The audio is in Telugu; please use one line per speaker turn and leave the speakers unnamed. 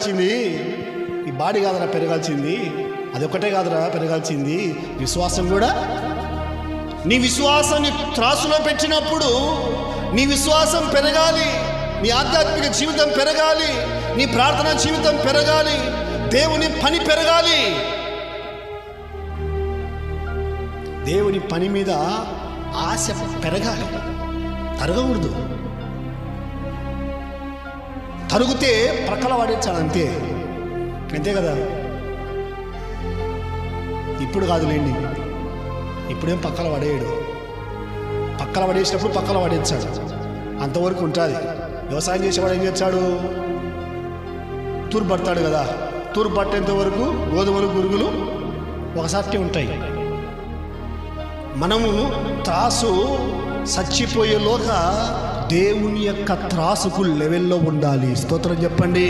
ఈ బాడీ కాదురా పెరగాల్సింది, అది ఒకటే కాదురా పెరగాల్సింది, విశ్వాసం కూడా. నీ విశ్వాసాన్ని త్రాసులో పెట్టినప్పుడు నీ విశ్వాసం పెరగాలి, నీ ఆధ్యాత్మిక జీవితం పెరగాలి, నీ ప్రార్థనా జీవితం పెరగాలి, దేవుని పని పెరగాలి. దేవుని పని మీద ఆశ పెరగాలి, తరగకూడదు. తరుగుతే ప్రక్కల పడేచ్చాడు, అంతే అంతే కదా. ఇప్పుడు కాదులేండి, ఇప్పుడేం పక్కల పడేయడు. పక్కల పడేసినప్పుడు పక్కల పడేచ్చాడు, అంతవరకు ఉంటుంది. వ్యవసాయం చేసేవాడు ఏం చేస్తాడు? తూర్పు పడతాడు కదా, తూర్పు పట్టేంత వరకు గోధుమలు గురుగులు ఒకసారి ఉంటాయి. మనము త్రాసు చచ్చిపోయేలోగా దేవుని యొక్క త్రాసుకు లెవెల్లో ఉండాలి. స్తోత్రం చెప్పండి.